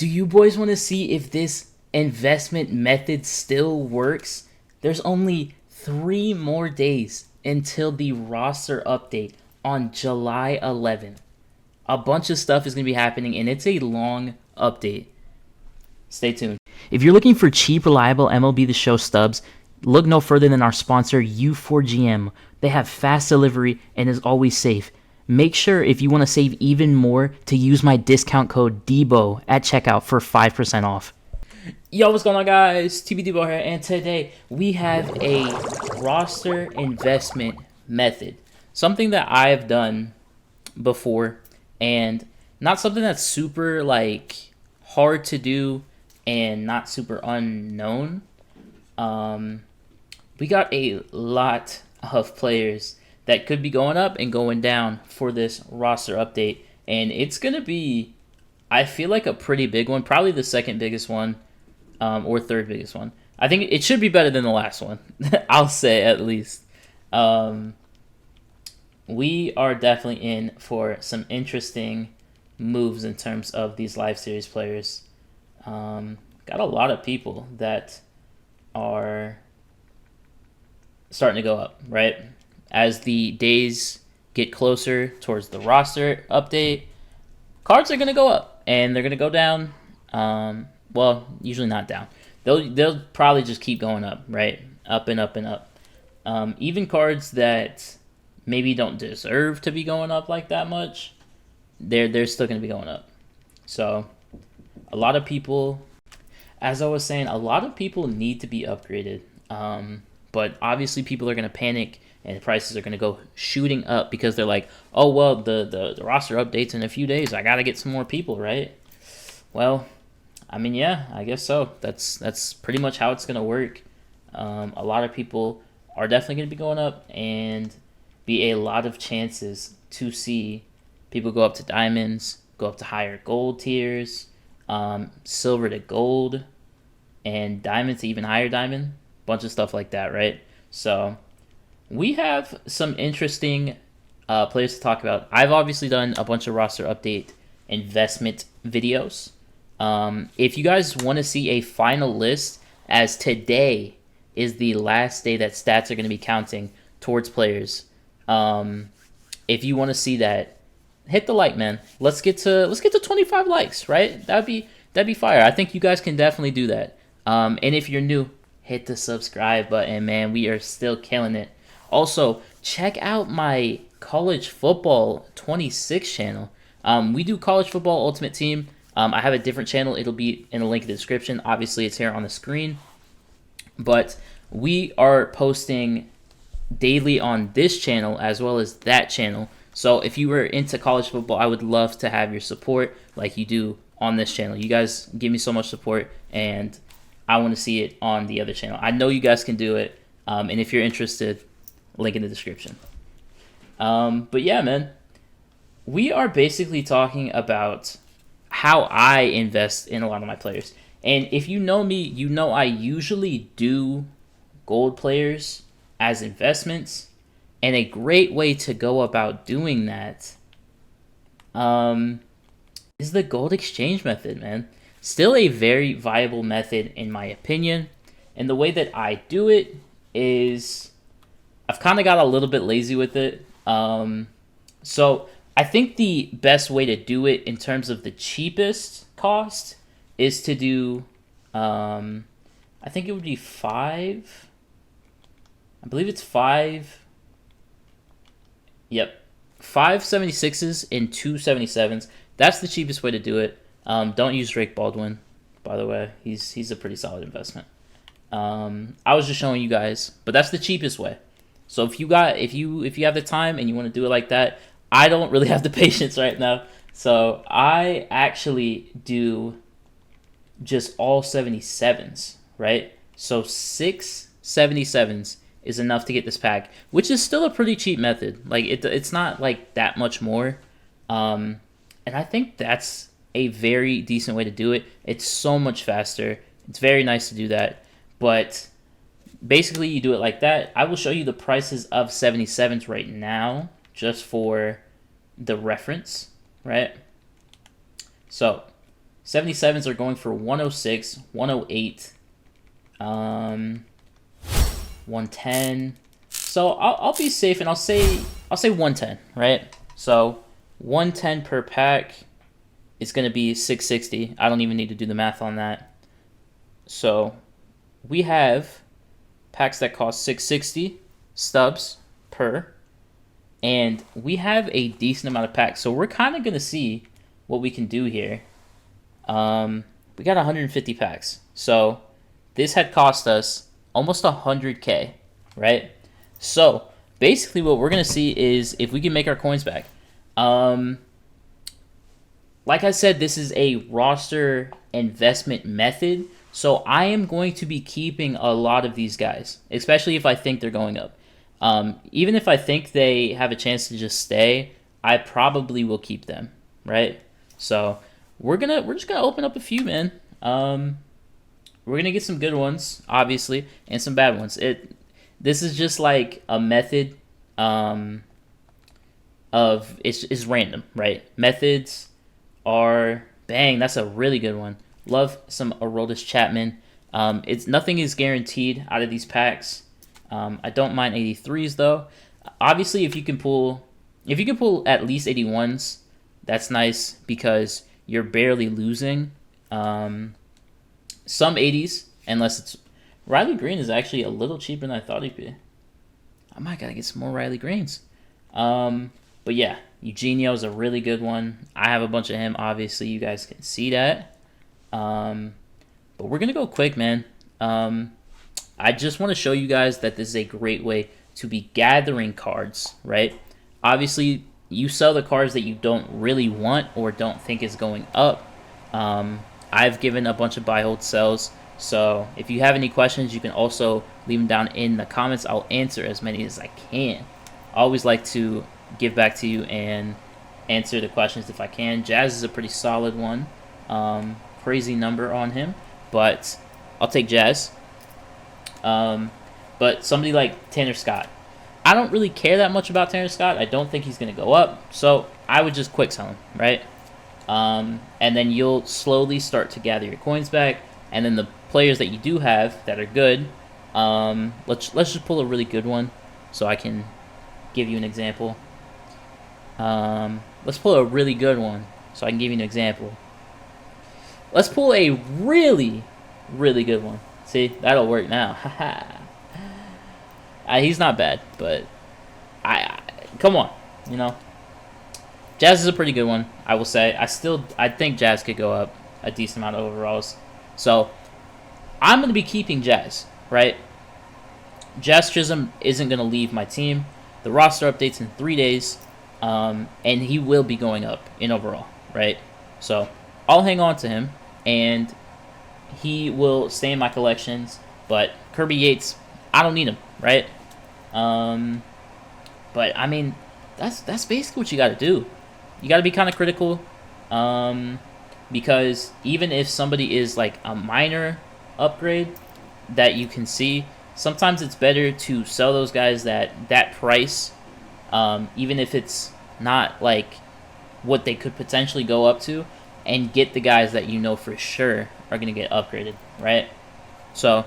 Do you boys want to see if this investment method still works? There's only 3 more days until the roster update on July 11th. A bunch of stuff is going to be happening, and it's a long update. Stay tuned. If you're looking for cheap, reliable MLB The Show stubs, look no further than our sponsor, U4GM. They have fast delivery and is always safe. Make sure, if you want to save even more, to use my discount code Deebo at checkout for 5% off. Yo, what's going on, guys? TB Deebo here, and today we have a roster investment method. Something that I've done before, and not something that's super, hard to do and not super unknown. We got a lot of players that could be going up and going down for this roster update. And it's going to be, I feel like, a pretty big one. Probably the second biggest one, or third biggest one. I think it should be better than the last one. I'll say, at least. We are definitely in for some interesting moves in terms of these live series players. Got a lot of people that are starting to go up, right? As the days get closer towards the roster update, cards are going to go up and they're going to go down. Well, usually not down. They'll probably just keep going up, right? Up and up and up. Even cards that maybe don't deserve to be going up like that much, they're still going to be going up. So a lot of people, as I was saying, a lot of people need to be upgraded. But obviously people are going to panic and the prices are going to go shooting up because they're like, oh, well, the roster updates in a few days. I got to get some more people, right? Well, I mean, yeah, I guess so. That's pretty much how it's going to work. A lot of people are definitely going to be going up, and be a lot of chances to see people go up to diamonds, go up to higher gold tiers, silver to gold, and diamond to even higher diamond. Bunch of stuff like that, right? So we have some interesting players to talk about. I've obviously done a bunch of roster update investment videos. If you guys want to see a final list, as today is the last day that stats are going to be counting towards players. If you want to see that, hit the like, man. Let's get to 25 likes, right? That'd be fire. I think you guys can definitely do that. And if you're new, hit the subscribe button, man. We are still killing it. Also, check out my college football 26 channel. We do college football ultimate team. I have a different channel. It'll be in the link in the description. Obviously, it's here on the screen. But we are posting daily on this channel as well as that channel. So if you were into college football, I would love to have your support like you do on this channel. You guys give me so much support, and I want to see it on the other channel. I know you guys can do it, and if you're interested, link in the description. But yeah, man, we are basically talking about how I invest in a lot of my players. And if you know me, you know I usually do gold players as investments. And a great way to go about doing that is the gold exchange method, man. Still a very viable method in my opinion. And the way that I do it is I've kind of got a little bit lazy with it. So I think the best way to do it in terms of the cheapest cost is to do, I think it would be 5. I believe it's 5. Yep. 5 76s and 2 77s. That's the cheapest way to do it. Don't use Drake Baldwin, by the way. He's a pretty solid investment. I was just showing you guys, but that's the cheapest way. So if you have the time and you want to do it like that, I don't really have the patience right now. So I actually do just all 77s, right? So 6 77s is enough to get this pack, which is still a pretty cheap method. Like it's not like that much more. And I think that's a very decent way to do it. It's so much faster. It's very nice to do that. But basically you do it like that. I will show you the prices of 77s right now just for the reference, right? So 77s are going for 106, 108, 110. So I'll be safe and I'll say 110, right? So 110 per pack is going to be 660. I don't even need to do the math on that. So we have packs that cost 660 stubs per, and we have a decent amount of packs. So we're kind of going to see what we can do here. We got 150 packs. So this had cost us almost 100K, right? So basically what we're going to see is if we can make our coins back. Like I said, this is a roster investment method. So I am going to be keeping a lot of these guys, especially if I think they're going up. Even if I think they have a chance to just stay, I probably will keep them, right? So we're just gonna open up a few, man. We're gonna get some good ones, obviously, and some bad ones. This is just like a method of it's random, right? Methods are bang. That's a really good one. Love some Aroldis Chapman. Nothing is guaranteed out of these packs. I don't mind 83s though. Obviously, if you can pull at least 81s, that's nice because you're barely losing. Some 80s, unless it's Riley Green is actually a little cheaper than I thought he'd be. I might gotta get some more Riley Greens. But yeah, Eugenio is a really good one. I have a bunch of him. Obviously, you guys can see that. But we're gonna go quick, man. I just want to show you guys that this is a great way to be gathering cards, right? Obviously, you sell the cards that you don't really want or don't think is going up. I've given a bunch of buy, hold, sells. So if you have any questions, you can also leave them down in the comments. I'll answer as many as I can. I always like to give back to you and answer the questions if I can. Jazz is a pretty solid one. Crazy number on him, but I'll take Jazz. But somebody like Tanner Scott, I don't really care that much about Tanner Scott. I don't think he's going to go up, so I would just quick sell him, right? And then you'll slowly start to gather your coins back, and then the players that you do have that are good, let's just pull a really good one so I can give you an example. Let's pull a really good one so I can give you an example. Let's pull a really, really good one. See, that'll work now. He's not bad, but I come on, you know. Jazz is a pretty good one, I will say. I think Jazz could go up a decent amount of overalls. So I'm going to be keeping Jazz, right? Jazz Chisholm isn't going to leave my team. The roster updates in 3 days, and he will be going up in overall, right? So I'll hang on to him, and he will stay in my collections. But Kirby Yates, I don't need him, right? But I mean, that's basically what you got to do. You got to be kind of critical, because even if somebody is like a minor upgrade that you can see, sometimes it's better to sell those guys that price, even if it's not like what they could potentially go up to, and get the guys that you know for sure are going to get upgraded, right? So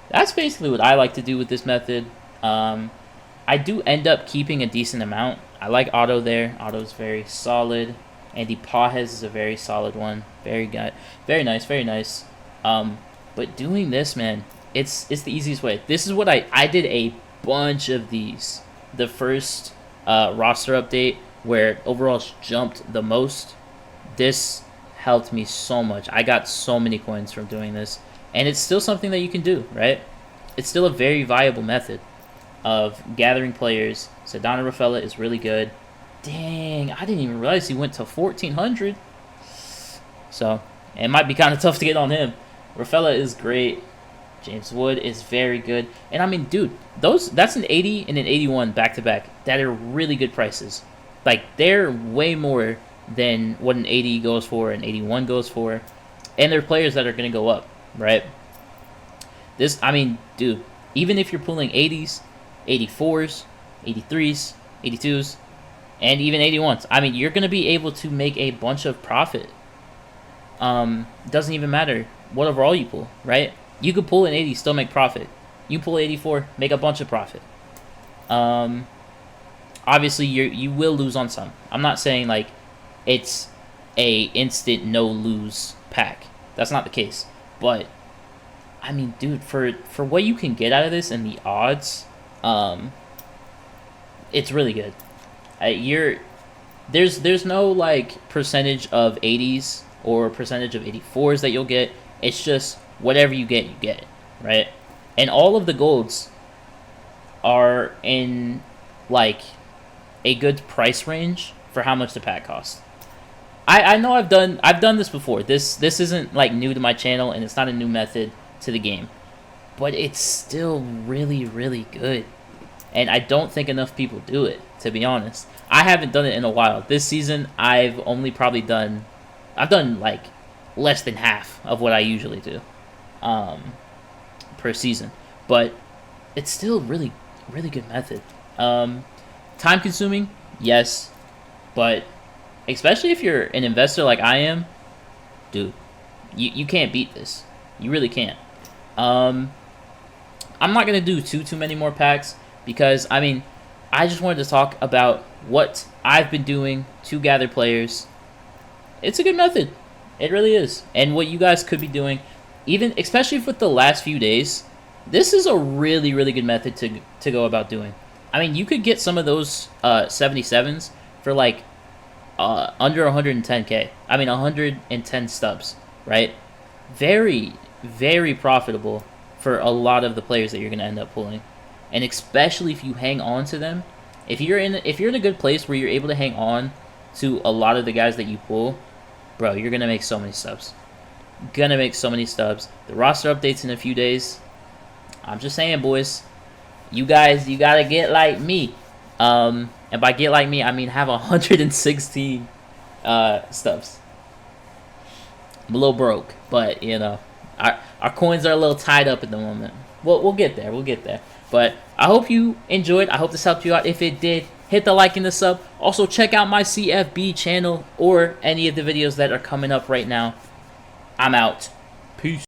that's basically what I like to do with this method. I do end up keeping a decent amount. I like Otto there. Otto's very solid. Andy Pajes is a very solid one. Very good. Very nice, very nice. But doing this, man, it's the easiest way. This is what I did a bunch of these. The first roster update where overalls jumped the most. This helped me so much. I got so many coins from doing this. And it's still something that you can do, right? It's still a very viable method of gathering players. Sedano Rafaela is really good. Dang, I didn't even realize he went to 1,400. So, it might be kind of tough to get on him. Rafaela is great. James Wood is very good. And I mean, dude, that's an 80 and an 81 back-to-back. That are really good prices. Like, they're way more than what an 80 goes for, an 81 goes for. And they're players that are going to go up, right? I mean, dude, even if you're pulling 80s, 84s, 83s, 82s, and even 81s, I mean, you're going to be able to make a bunch of profit. Doesn't even matter what overall you pull, right? You could pull an 80, still make profit. You pull 84, make a bunch of profit. Obviously, you will lose on some. I'm not saying like it's a instant no lose pack. That's not the case. But I mean, dude, for what you can get out of this and the odds, it's really good. There's no like percentage of 80s or percentage of 84s that you'll get. It's just whatever you get, right? And all of the golds are in like a good price range for how much the pack costs. I know I've done this before. This isn't like new to my channel, and it's not a new method to the game, but it's still really, really good. And I don't think enough people do it, to be honest. I haven't done it in a while. This season, I've done like less than half of what I usually do per season. But it's still really, really good method. Time consuming, yes, but especially if you're an investor like I am, dude, you can't beat this. You really can't. I'm not gonna do too many more packs because I mean, I just wanted to talk about what I've been doing to gather players. It's a good method. It really is. And what you guys could be doing, even especially with the last few days, this is a really, really good method to go about doing. I mean, you could get some of those 77s for like under 110k. I mean, 110 stubs, right? Very, very profitable for a lot of the players that you're gonna end up pulling, and especially if you hang on to them. If you're in a good place where you're able to hang on to a lot of the guys that you pull, bro, you're gonna make so many stubs. Gonna make so many stubs. The roster updates in a few days. I'm just saying, boys. You guys, you gotta get like me. And by get like me, I mean have 116 stubs. I'm a little broke, but you know, our coins are a little tied up at the moment. We'll get there. We'll get there. But I hope you enjoyed. I hope this helped you out. If it did, hit the like and the sub. Also, check out my CFB channel or any of the videos that are coming up right now. I'm out. Peace.